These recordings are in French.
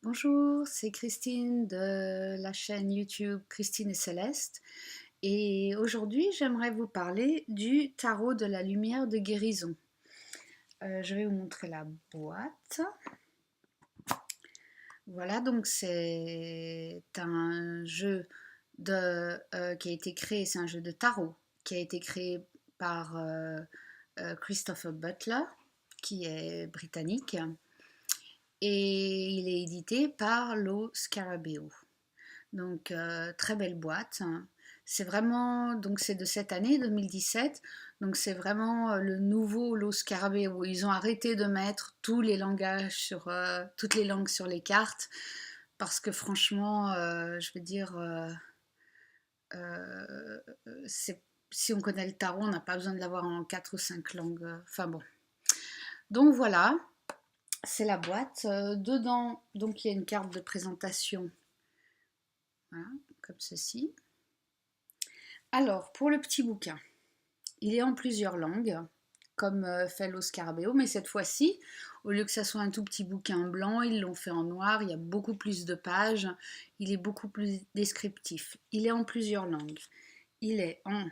Bonjour, c'est Christine de la chaîne YouTube Christine et Céleste. Et aujourd'hui, j'aimerais vous parler du tarot de la lumière de guérison. Je vais vous montrer la boîte. Voilà, donc c'est un jeu qui a été créé, c'est un jeu de tarot qui a été créé par Christopher Butler, qui est britannique, et il est édité par Lo Scarabeo. Donc très belle boîte. C'est vraiment, donc c'est de cette année 2017, donc c'est vraiment le nouveau Lo Scarabeo. Ils ont arrêté de mettre tous les langages sur toutes les langues sur les cartes parce que franchement, je veux dire, euh, si on connaît le tarot, on n'a pas besoin de l'avoir en 4 ou 5 langues. Enfin bon. Donc voilà, c'est la boîte. Dedans, donc il y a une carte de présentation, voilà, comme ceci. Alors, pour le petit bouquin, il est en plusieurs langues, comme fait Lo Scarabeo, mais cette fois-ci, au lieu que ça soit un tout petit bouquin blanc, ils l'ont fait en noir, il y a beaucoup plus de pages, il est beaucoup plus descriptif. Il est en plusieurs langues. Il est en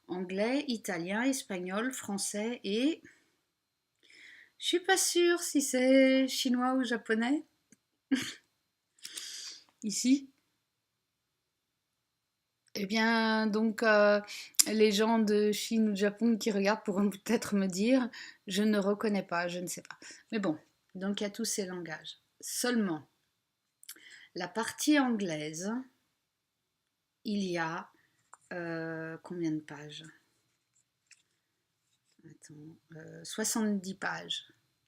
anglais, italien, espagnol, français et... Je suis pas sûre si c'est chinois ou japonais. Ici. Eh bien, donc, les gens de Chine ou de Japon qui regardent pourront peut-être me dire, je ne reconnais pas, je ne sais pas. Mais bon, donc il y a tous ces langages. Seulement, la partie anglaise, il y a combien de pages? Attends, 70 pages,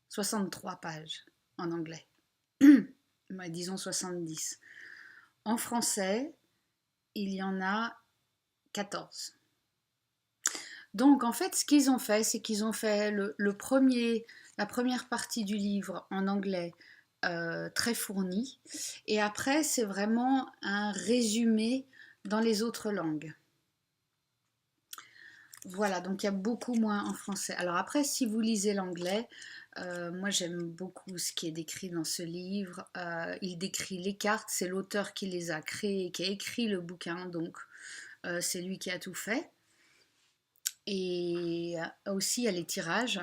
63 pages en anglais. Ouais, disons 70. En français, il y en a 14. Donc en fait, ce qu'ils ont fait, c'est qu'ils ont fait la première partie du livre en anglais très fournie, et après c'est vraiment un résumé dans les autres langues. Voilà, donc il y a beaucoup moins en français. Alors après, si vous lisez l'anglais, moi j'aime beaucoup ce qui est décrit dans ce livre. Il décrit les cartes, c'est l'auteur qui les a créées, qui a écrit le bouquin, donc c'est lui qui a tout fait. Et aussi, il y a les tirages.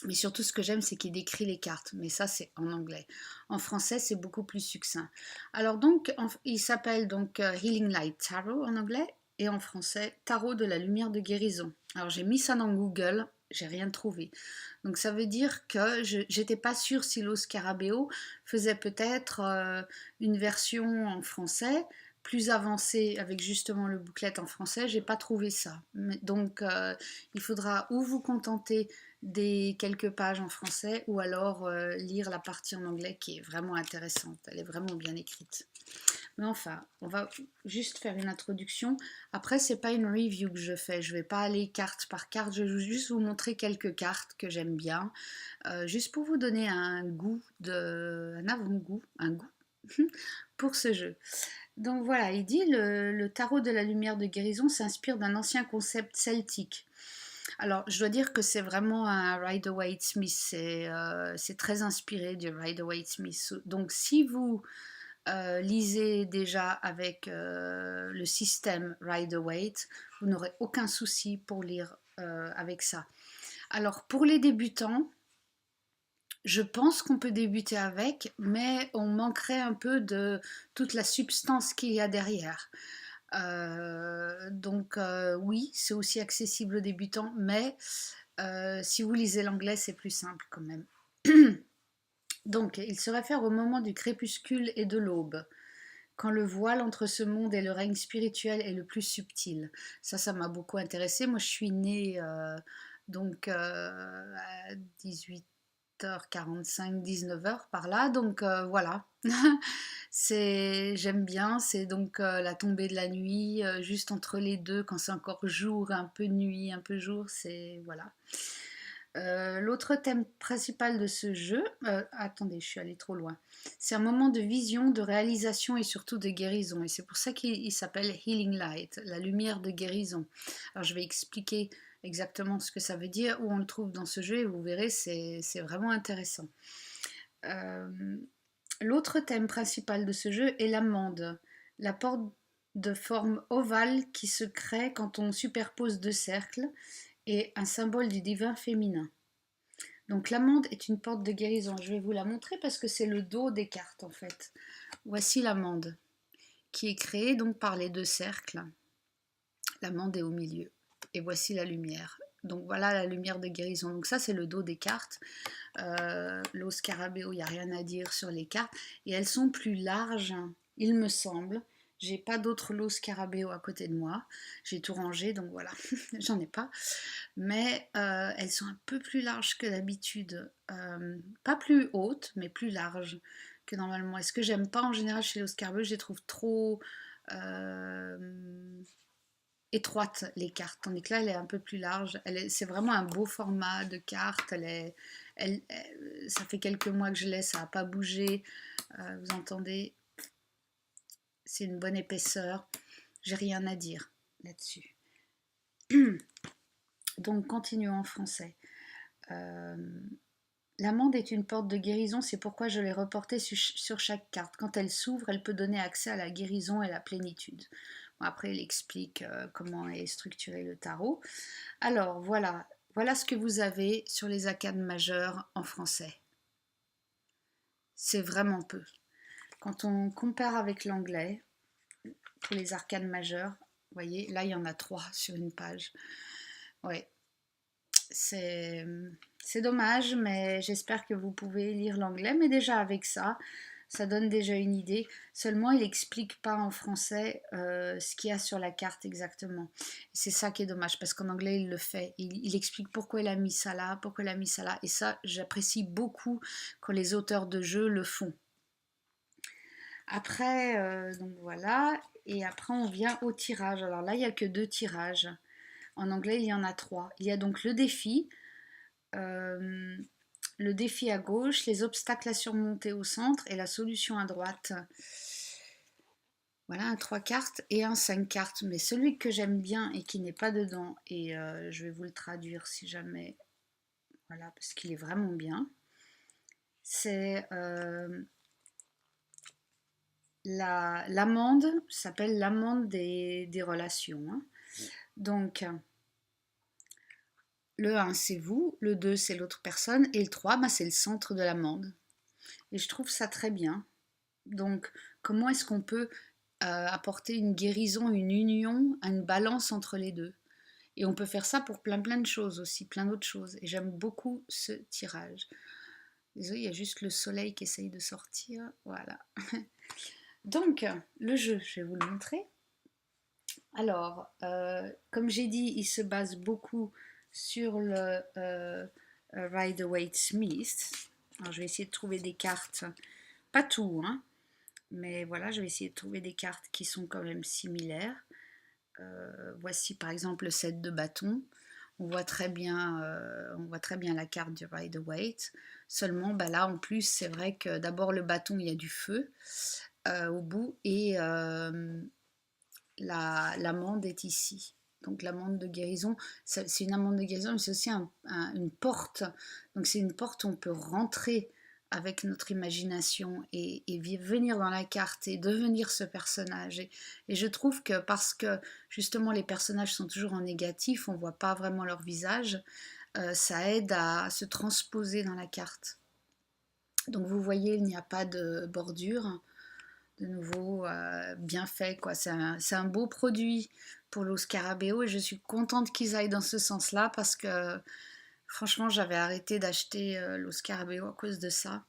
Mais surtout, ce que j'aime, c'est qu'il décrit les cartes. Mais ça, c'est en anglais. En français, c'est beaucoup plus succinct. Alors donc, il s'appelle donc Healing Light Tarot en anglais. Et en français, Tarot de la lumière de guérison. Alors j'ai mis ça dans Google, j'ai rien trouvé. Donc ça veut dire que je n'étais pas sûre si Lo Scarabeo faisait peut-être une version en français plus avancée avec justement le booklet en français. J'ai pas trouvé ça. Donc il faudra ou vous contenter des quelques pages en français ou alors lire la partie en anglais qui est vraiment intéressante. Elle est vraiment bien écrite. Mais enfin, on va juste faire une introduction. Après, c'est pas une review que je fais. Je vais pas aller carte par carte. Je vais juste vous montrer quelques cartes que j'aime bien, juste pour vous donner un goût un avant-goût, un goût pour ce jeu. Donc voilà, il dit le tarot de la lumière de guérison s'inspire d'un ancien concept celtique. Alors, je dois dire que c'est vraiment un Rider-Waite-Smith. C'est très inspiré du Rider-Waite-Smith. Donc, si vous lisez déjà avec le système Rider-Waite, vous n'aurez aucun souci pour lire avec ça. Alors, pour les débutants, je pense qu'on peut débuter avec, mais on manquerait un peu de toute la substance qu'il y a derrière. Donc oui, c'est aussi accessible aux débutants, mais si vous lisez l'anglais, c'est plus simple quand même. Donc, il se réfère au moment du crépuscule et de l'aube, quand le voile entre ce monde et le règne spirituel est le plus subtil. Ça m'a beaucoup intéressée. Moi, je suis née donc à 18h45, 19h par là, donc voilà. J'aime bien, c'est donc la tombée de la nuit, juste entre les deux, quand c'est encore jour, un peu nuit, un peu jour, c'est voilà. L'autre thème principal de ce jeu, attendez, je suis allée trop loin. C'est un moment de vision, de réalisation et surtout de guérison. Et c'est pour ça qu'il s'appelle Healing Light, la lumière de guérison. Alors je vais expliquer exactement ce que ça veut dire, où on le trouve dans ce jeu et vous verrez, c'est vraiment intéressant. L'autre thème principal de ce jeu est l'amande, la porte de forme ovale qui se crée quand on superpose deux cercles et un symbole du divin féminin. Donc l'amande est une porte de guérison. Je vais vous la montrer parce que c'est le dos des cartes en fait. Voici l'amande qui est créée donc par les deux cercles. L'amande est au milieu. Et voici la lumière. Donc voilà la lumière de guérison. Donc ça c'est le dos des cartes. L'os scarabéo, il n'y a rien à dire sur les cartes. Et elles sont plus larges, il me semble. J'ai pas d'autres lots scarabéo à côté de moi. J'ai tout rangé, donc voilà, j'en ai pas. Mais elles sont un peu plus larges que d'habitude. Pas plus hautes, mais plus larges que normalement. Et ce que j'aime pas en général chez l'os scarabéo, je les trouve trop étroites les cartes, tandis que là elle est un peu plus large. C'est vraiment un beau format de carte. Ça fait quelques mois que je l'ai, ça n'a pas bougé. Vous entendez, c'est une bonne épaisseur. J'ai rien à dire là-dessus. Donc continuons en français. L'amande est une porte de guérison, c'est pourquoi je l'ai reportée sur chaque carte. Quand elle s'ouvre, elle peut donner accès à la guérison et la plénitude. Bon, après, il explique comment est structuré le tarot. Alors, voilà ce que vous avez sur les arcanes majeures en français. C'est vraiment peu. Quand on compare avec l'anglais, pour les arcanes majeures, vous voyez, là, il y en a 3 sur une page. Ouais, c'est dommage, mais j'espère que vous pouvez lire l'anglais. Mais déjà avec ça, ça donne déjà une idée. Seulement, il n'explique pas en français ce qu'il y a sur la carte exactement. C'est ça qui est dommage, parce qu'en anglais, il le fait. Il explique pourquoi il a mis ça là, pourquoi il a mis ça là. Et ça, j'apprécie beaucoup quand les auteurs de jeux le font. Après, donc voilà. Et après, on vient au tirage. Alors là, il n'y a que 2 tirages. En anglais, il y en a 3. Il y a donc le défi à gauche, les obstacles à surmonter au centre et la solution à droite. Voilà, un 3 cartes et un 5 cartes. Mais celui que j'aime bien et qui n'est pas dedans, et je vais vous le traduire si jamais, voilà, parce qu'il est vraiment bien, c'est l'amende, s'appelle l'amende des relations. Hein. Donc, le 1, c'est vous, le 2, c'est l'autre personne, et le 3, bah, c'est le centre de l'amende. Et je trouve ça très bien. Donc, comment est-ce qu'on peut apporter une guérison, une union, une balance entre les deux? Et on peut faire ça pour plein de choses aussi, plein d'autres choses. Et j'aime beaucoup ce tirage. Désolé, il y a juste le soleil qui essaye de sortir. Voilà. Donc, le jeu, je vais vous le montrer. Alors, comme j'ai dit, il se base beaucoup sur le Rider-Waite-Smith. Alors, je vais essayer de trouver des cartes, pas tout, hein, mais voilà, je vais essayer de trouver des cartes qui sont quand même similaires. Voici par exemple le set de bâtons. On voit très bien la carte du Rider-Waite. Seulement, bah là en plus, c'est vrai que d'abord le bâton, il y a du feu au bout et l'amande est ici. Donc l'amande de guérison, c'est une amande de guérison, mais c'est aussi une porte. Donc c'est une porte où on peut rentrer avec notre imagination et venir dans la carte et devenir ce personnage. Et je trouve que parce que justement les personnages sont toujours en négatif, on ne voit pas vraiment leur visage, ça aide à se transposer dans la carte. Donc vous voyez, il n'y a pas de bordure. De nouveau, bien fait, quoi. C'est un beau produit pour l'eau scarabéo et je suis contente qu'ils aillent dans ce sens-là parce que franchement, j'avais arrêté d'acheter l'eau scarabéo à cause de ça.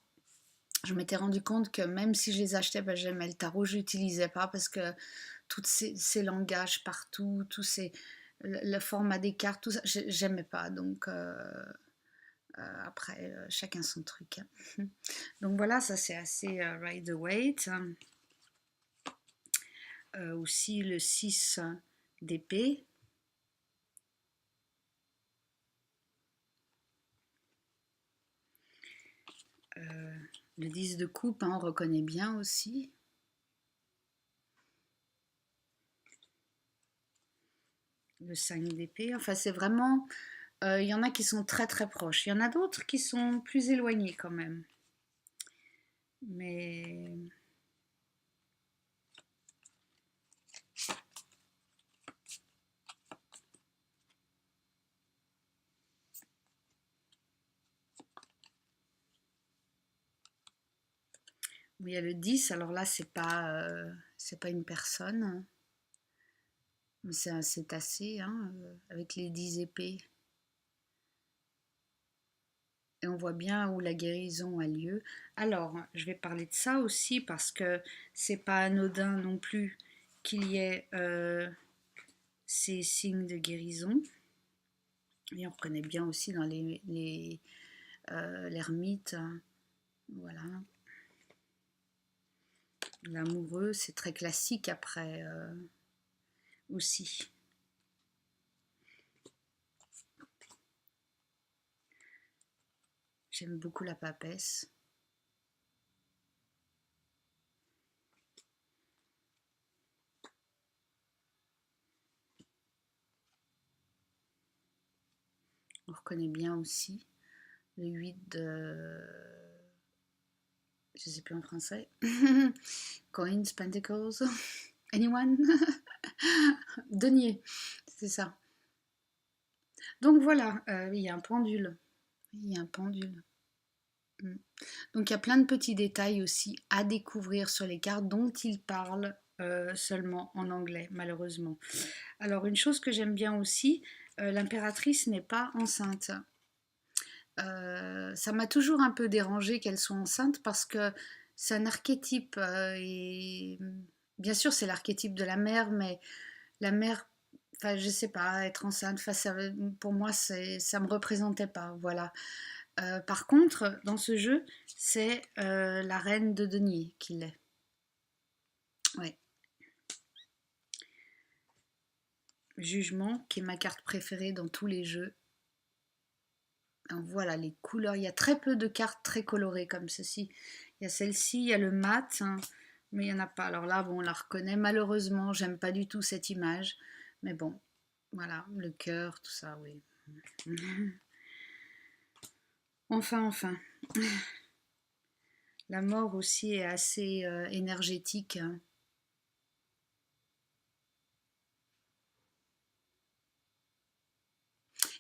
Je m'étais rendu compte que même si je les achetais, ben, j'aimais le tarot, je l'utilisais pas parce que tous ces langages partout, le format des cartes, tout ça, j'aimais pas. Donc après, chacun son truc. Hein. Donc voilà, ça c'est assez Rider-Waite. Aussi le 6 d'épée. Le 10 de coupe, hein, on reconnaît bien aussi. Le 5 d'épée, enfin c'est vraiment... Il y en a qui sont très très proches. Il y en a d'autres qui sont plus éloignés quand même. Mais il y a le 10, alors là, c'est pas une personne, mais c'est un cétacé, hein, avec les 10 épées. Et on voit bien où la guérison a lieu. Alors, je vais parler de ça aussi parce que c'est pas anodin non plus qu'il y ait ces signes de guérison. Et on reconnaît bien aussi dans l'ermite, hein, voilà. L'amoureux, c'est très classique après aussi. J'aime beaucoup la papesse. On reconnaît bien aussi le 8 de... Je sais plus en français. Coins, Pentacles. Anyone? Denier, c'est ça. Donc voilà, il y a un pendule. Il y a un pendule. Mm. Donc il y a plein de petits détails aussi à découvrir sur les cartes dont il parle seulement en anglais, malheureusement. Alors une chose que j'aime bien aussi, l'impératrice n'est pas enceinte. Ça m'a toujours un peu dérangé qu'elle soit enceinte parce que c'est un archétype et bien sûr c'est l'archétype de la mère, mais la mère, enfin je sais pas, être enceinte, pour moi ça me représentait pas, voilà. Par contre, dans ce jeu, c'est la reine de denier qui l'est. Ouais. Jugement, qui est ma carte préférée dans tous les jeux. Alors, voilà les couleurs. Il y a très peu de cartes très colorées comme ceci. Il y a celle-ci, il y a le mat, hein, mais il n'y en a pas. Alors là, bon, on la reconnaît. Malheureusement, j'aime pas du tout cette image. Mais bon, voilà, le cœur, tout ça, oui. Enfin. La mort aussi est assez énergétique, hein.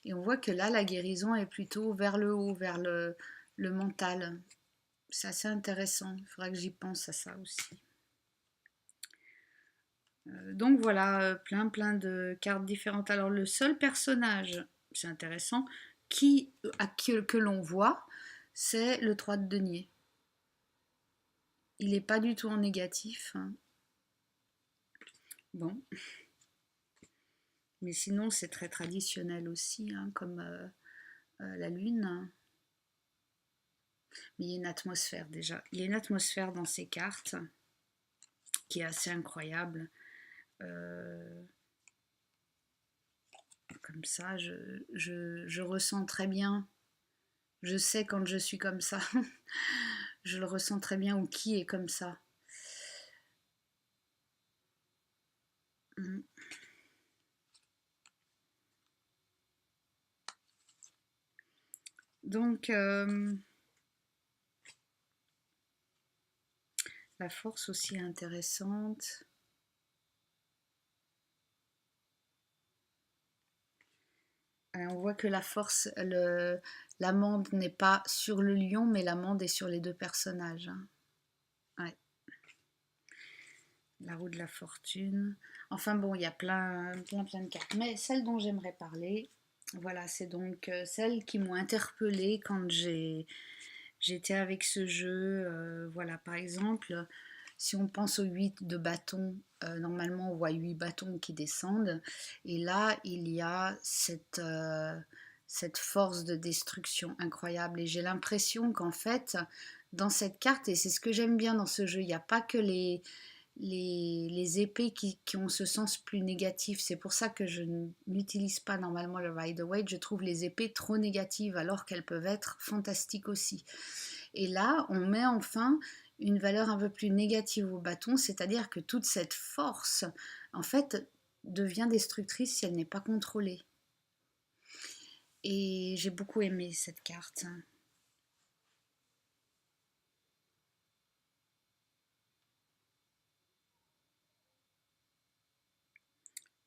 Et on voit que là, la guérison est plutôt vers le haut, vers le mental. C'est assez intéressant. Il faudra que j'y pense à ça aussi. Donc voilà, plein de cartes différentes. Alors le seul personnage, c'est intéressant, que l'on voit, c'est le 3 de denier. Il n'est pas du tout en négatif, hein. Bon. Mais sinon, c'est très traditionnel aussi, hein, comme la lune. Mais il y a une atmosphère déjà. Il y a une atmosphère dans ces cartes qui est assez incroyable. Euh, Comme ça, je ressens très bien. Je sais quand je suis comme ça. Je le ressens très bien ou qui est comme ça. Mm. Donc, la force aussi est intéressante. On voit que la force, l'amande n'est pas sur le lion, mais l'amande est sur les deux personnages, hein. Ouais. La roue de la fortune. Enfin bon, il y a plein de cartes. Mais celle dont j'aimerais parler, voilà, c'est donc celles qui m'ont interpellée quand j'étais avec ce jeu. Voilà, par exemple, si on pense aux 8 de bâtons, normalement on voit 8 bâtons qui descendent. Et là, il y a cette force de destruction incroyable. Et j'ai l'impression qu'en fait, dans cette carte, et c'est ce que j'aime bien dans ce jeu, il n'y a pas que les épées qui ont ce sens plus négatif. C'est pour ça que je n'utilise pas normalement le Rider-Waite. Je trouve les épées trop négatives alors qu'elles peuvent être fantastiques aussi. Et là, on met enfin une valeur un peu plus négative au bâton, c'est-à-dire que toute cette force, en fait, devient destructrice si elle n'est pas contrôlée. Et j'ai beaucoup aimé cette carte.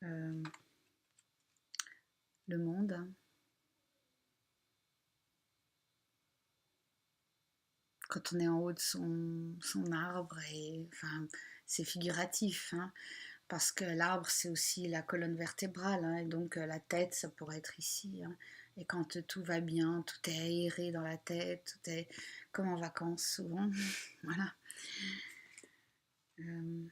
euh, le monde. Quand on est en haut de son arbre, et enfin, c'est figuratif, hein, parce que l'arbre, c'est aussi la colonne vertébrale, hein, et donc la tête, ça pourrait être ici. Hein, et quand tout va bien, tout est aéré dans la tête, tout est comme en vacances souvent. Voilà. Euh,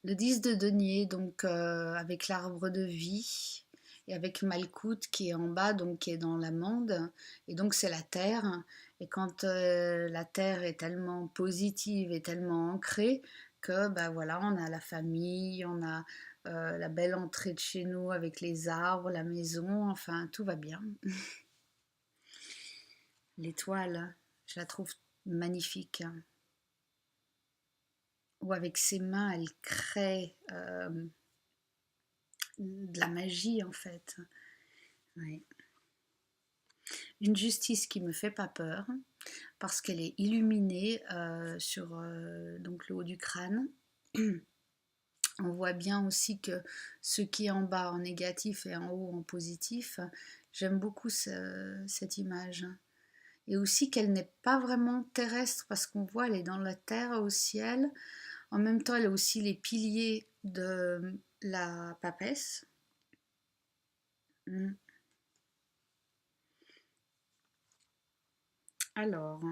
le 10 de denier, donc avec l'arbre de vie, et avec Malkout qui est en bas, donc qui est dans l'amande, et donc c'est la terre. Et quand la terre est tellement positive et tellement ancrée que bah voilà, on a la famille, on a la belle entrée de chez nous avec les arbres, la maison, enfin tout va bien. L'étoile, je la trouve magnifique. Ou avec ses mains, elle crée de la magie en fait. Oui. Une justice qui me fait pas peur parce qu'elle est illuminée sur donc le haut du crâne. On voit bien aussi que ce qui est en bas en négatif et en haut en positif. J'aime beaucoup cette image. Et aussi qu'elle n'est pas vraiment terrestre parce qu'on voit elle est dans la terre au ciel. En même temps, elle a aussi les piliers de la papesse. Alors,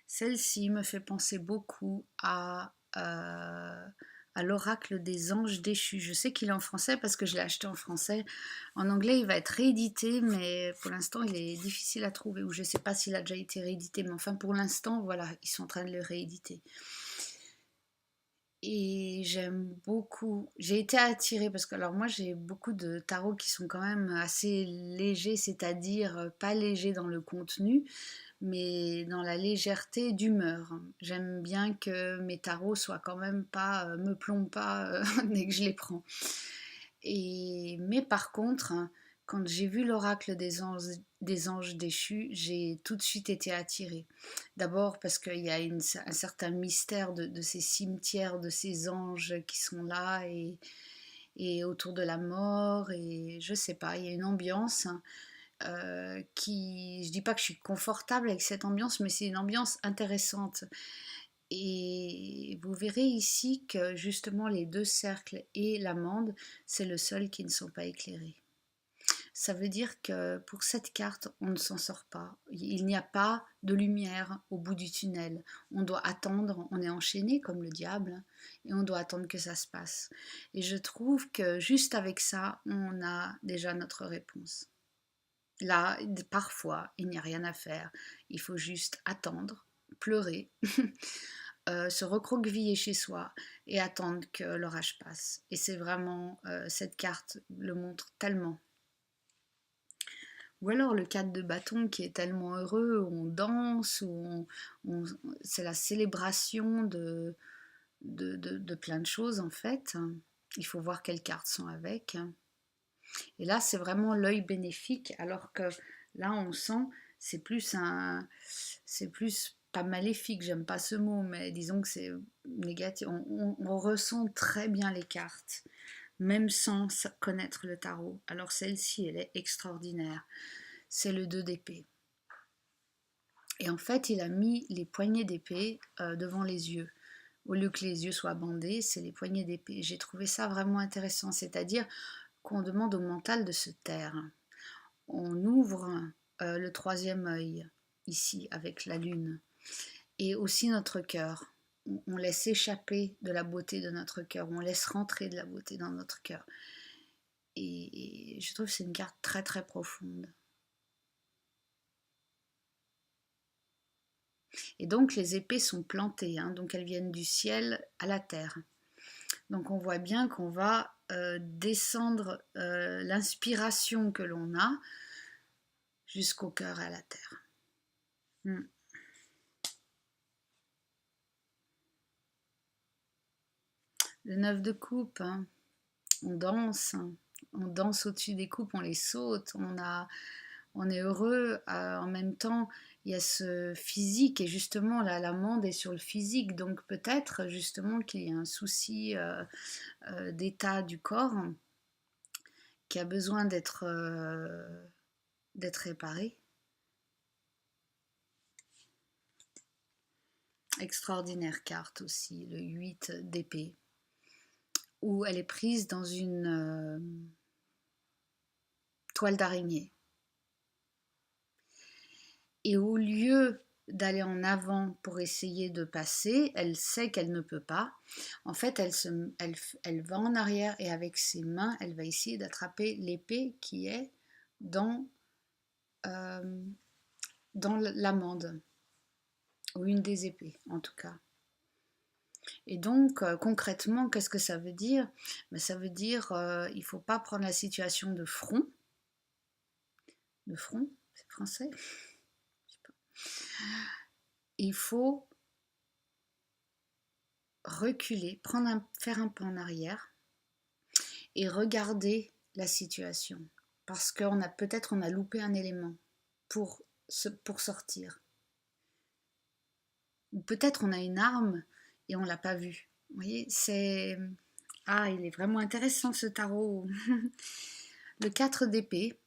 celle-ci me fait penser beaucoup à l'oracle des anges déchus. Je sais qu'il est en français parce que je l'ai acheté en français. En anglais, il va être réédité, mais pour l'instant, il est difficile à trouver. Ou je ne sais pas s'il a déjà été réédité, mais enfin, pour l'instant, voilà, ils sont en train de le rééditer. Et j'aime beaucoup. J'ai été attirée parce que, alors moi, j'ai beaucoup de tarots qui sont quand même assez légers, c'est-à-dire pas légers dans le contenu, mais dans la légèreté d'humeur. J'aime bien que mes tarots soient quand même pas, me plombent pas dès que je les prends. Mais par contre, quand j'ai vu l'oracle des anges déchus, j'ai tout de suite été attirée. D'abord parce qu'il y a un certain mystère de ces cimetières, de ces anges qui sont là et autour de la mort, et je sais pas, il y a une ambiance qui, je dis pas que je suis confortable avec cette ambiance, mais c'est une ambiance intéressante. Et vous verrez ici que justement les deux cercles et l'amande, c'est le seul qui ne sont pas éclairés. Ça veut dire que pour cette carte, on ne s'en sort pas. Il n'y a pas de lumière au bout du tunnel. On doit attendre, on est enchaîné comme le diable, et on doit attendre que ça se passe. Et je trouve que juste avec ça, on a déjà notre réponse. Là, parfois, il n'y a rien à faire. Il faut juste attendre, pleurer, se recroqueviller chez soi et attendre que l'orage passe. Et c'est vraiment, cette carte le montre tellement. Ou alors le 4 de bâton qui est tellement heureux, où on danse, c'est la célébration de plein de choses en fait. Il faut voir quelles cartes sont avec. Et là, c'est vraiment l'œil bénéfique, alors que là, on sent, c'est plus pas maléfique, j'aime pas ce mot, mais disons que c'est négatif. On ressent très bien les cartes, même sans connaître le tarot. Alors celle-ci, elle est extraordinaire. C'est le 2 d'épée. Et en fait, il a mis les poignées d'épée devant les yeux. Au lieu que les yeux soient bandés, c'est les poignées d'épée. J'ai trouvé ça vraiment intéressant, c'est-à-dire qu'on demande au mental de se taire. On ouvre le troisième œil, ici, avec la lune, et aussi notre cœur. On laisse échapper de la beauté de notre cœur, on laisse rentrer de la beauté dans notre cœur. Et je trouve que c'est une carte très très profonde. Et donc les épées sont plantées, hein, donc elles viennent du ciel à la terre. Donc on voit bien qu'on va descendre l'inspiration que l'on a jusqu'au cœur et à la terre. Le 9 de coupe, hein, on danse au-dessus des coupes, on les saute, on est heureux, en même temps il y a ce physique, et justement là, l'amande est sur le physique, donc peut-être justement qu'il y a un souci d'état du corps qui a besoin d'être réparé. Extraordinaire carte aussi, le 8 d'épée, où elle est prise dans une toile d'araignée. Et au lieu d'aller en avant pour essayer de passer, elle sait qu'elle ne peut pas. En fait, elle va en arrière et avec ses mains, elle va essayer d'attraper l'épée qui est dans, euh, dans l'amande, ou une des épées en tout cas. Et donc, concrètement, qu'est-ce que ça veut dire? Ben, ça veut dire il ne faut pas prendre la situation de front. De front, c'est français? Je sais pas. Il faut reculer, faire un pas en arrière et regarder la situation. Parce qu'on a peut-être on a loupé un élément pour sortir. Ou peut-être on a une arme et on ne l'a pas vue. Vous voyez, c'est... Ah, il est vraiment intéressant ce tarot. Le 4 d'épée,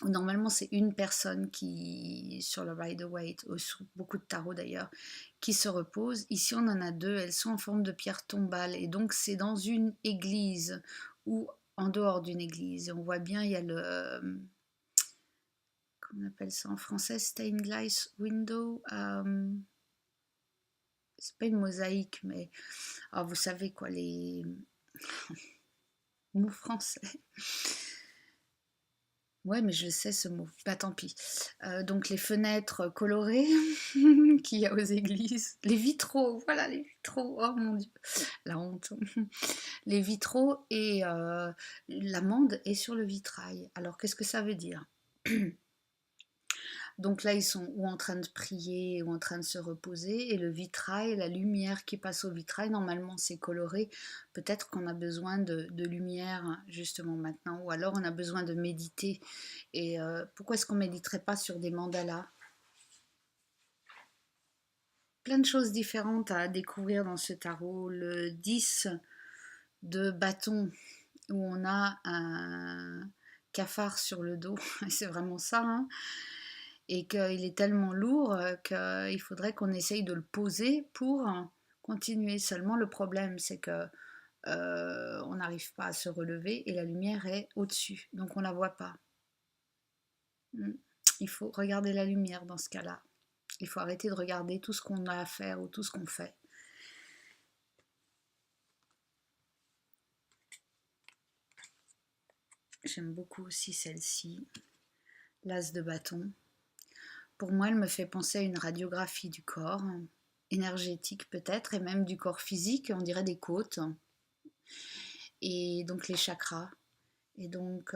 normalement c'est une personne qui, sur le Rider-Waite, sur beaucoup de tarots d'ailleurs, qui se repose. Ici on en a deux, elles sont en forme de pierre tombale, et donc c'est dans une église ou en dehors d'une église. Et on voit bien, il y a le... comment on appelle ça en français? Stained glass window. C'est pas une mosaïque, mais... Ah, vous savez quoi, les mots français. Ouais, mais je sais ce mot. Bah tant pis. Donc les fenêtres colorées qu'il y a aux églises. Les vitraux, voilà les vitraux. Oh mon Dieu, la honte. Les vitraux et l'amande est sur le vitrail. Alors qu'est-ce que ça veut dire? Donc là, ils sont ou en train de prier ou en train de se reposer. Et le vitrail, la lumière qui passe au vitrail, normalement c'est coloré. Peut-être qu'on a besoin de lumière justement maintenant. Ou alors on a besoin de méditer. Et pourquoi est-ce qu'on ne méditerait pas sur des mandalas? Plein de choses différentes à découvrir dans ce tarot. Le 10 de bâton, où on a un cafard sur le dos. C'est vraiment ça, hein, et qu'il est tellement lourd qu'il faudrait qu'on essaye de le poser pour continuer. Seulement le problème c'est que on n'arrive pas à se relever et la lumière est au-dessus, donc on ne la voit pas. Il faut regarder la lumière dans ce cas-là. Il faut arrêter de regarder tout ce qu'on a à faire ou tout ce qu'on fait. J'aime beaucoup aussi celle-ci, l'as de bâton. Pour moi, elle me fait penser à une radiographie du corps, énergétique peut-être, et même du corps physique, on dirait des côtes, et donc les chakras, et donc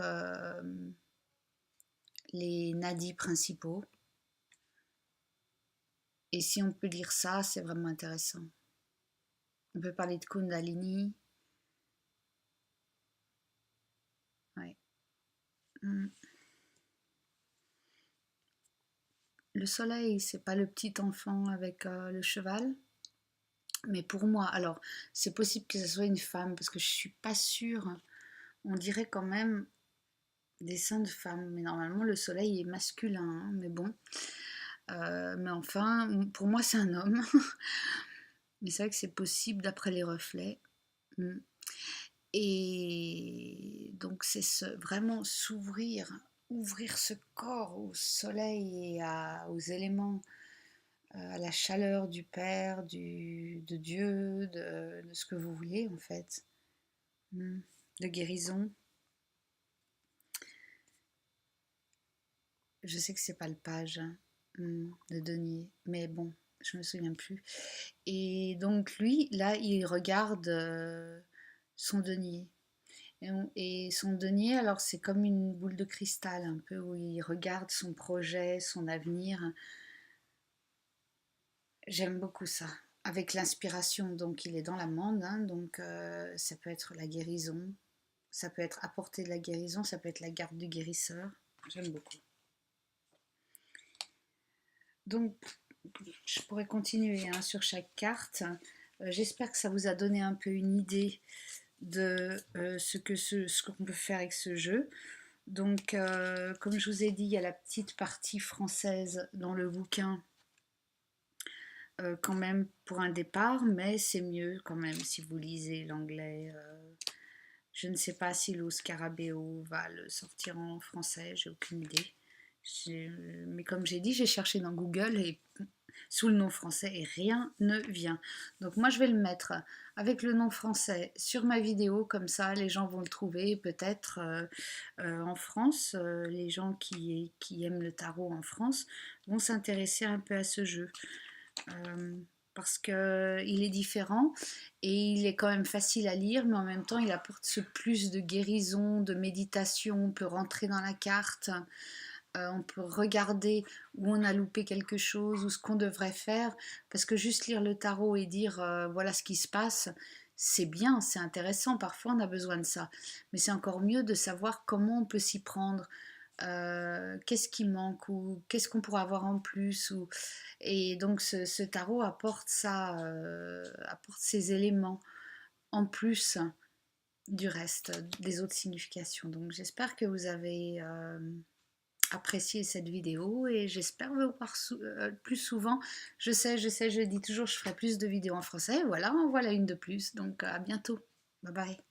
les nadis principaux. Et si on peut lire ça, c'est vraiment intéressant. On peut parler de Kundalini. Ouais. Le soleil, c'est pas le petit enfant avec le cheval. Mais pour moi, alors, c'est possible que ce soit une femme, parce que je suis pas sûre. On dirait quand même des seins de femme, mais normalement le soleil est masculin, hein, mais bon. Mais enfin, pour moi c'est un homme. Mais c'est vrai que c'est possible d'après les reflets. Et donc c'est vraiment s'ouvrir, ouvrir ce corps au soleil et aux éléments, à la chaleur du Père, de Dieu, de ce que vous voulez en fait, de guérison. Je sais que c'est pas le page de denier, mais bon, je me souviens plus. Et donc lui, là, il regarde son denier. Et son denier, alors c'est comme une boule de cristal, un peu, où il regarde son projet, son avenir. J'aime beaucoup ça. Avec l'inspiration, donc il est dans l'amande, hein, donc ça peut être la guérison, ça peut être apporter de la guérison, ça peut être la garde du guérisseur. J'aime beaucoup. Donc, je pourrais continuer hein, sur chaque carte. J'espère que ça vous a donné un peu une idée de ce qu'on peut faire avec ce jeu. Donc, comme je vous ai dit, il y a la petite partie française dans le bouquin quand même pour un départ, mais c'est mieux quand même si vous lisez l'anglais. Je ne sais pas si Lo Scarabeo va le sortir en français, j'ai aucune idée. Mais comme j'ai dit, j'ai cherché dans Google et sous le nom français et rien ne vient. Donc moi je vais le mettre avec le nom français sur ma vidéo, comme ça les gens vont le trouver peut-être en France. Les gens qui aiment le tarot en France vont s'intéresser un peu à ce jeu. Parce qu'il est différent et il est quand même facile à lire, mais en même temps il apporte ce plus de guérison, de méditation, on peut rentrer dans la carte, on peut regarder où on a loupé quelque chose ou ce qu'on devrait faire, parce que juste lire le tarot et dire voilà ce qui se passe, c'est bien, c'est intéressant, parfois on a besoin de ça, mais c'est encore mieux de savoir comment on peut s'y prendre, qu'est-ce qui manque ou qu'est-ce qu'on pourrait avoir en plus. Et donc ce tarot apporte ça, apporte ces éléments en plus du reste, des autres significations. Donc j'espère que vous avez apprécié cette vidéo et j'espère vous voir plus souvent. Je sais, je dis toujours je ferai plus de vidéos en français. Voilà, en voilà une de plus. Donc à bientôt. Bye bye.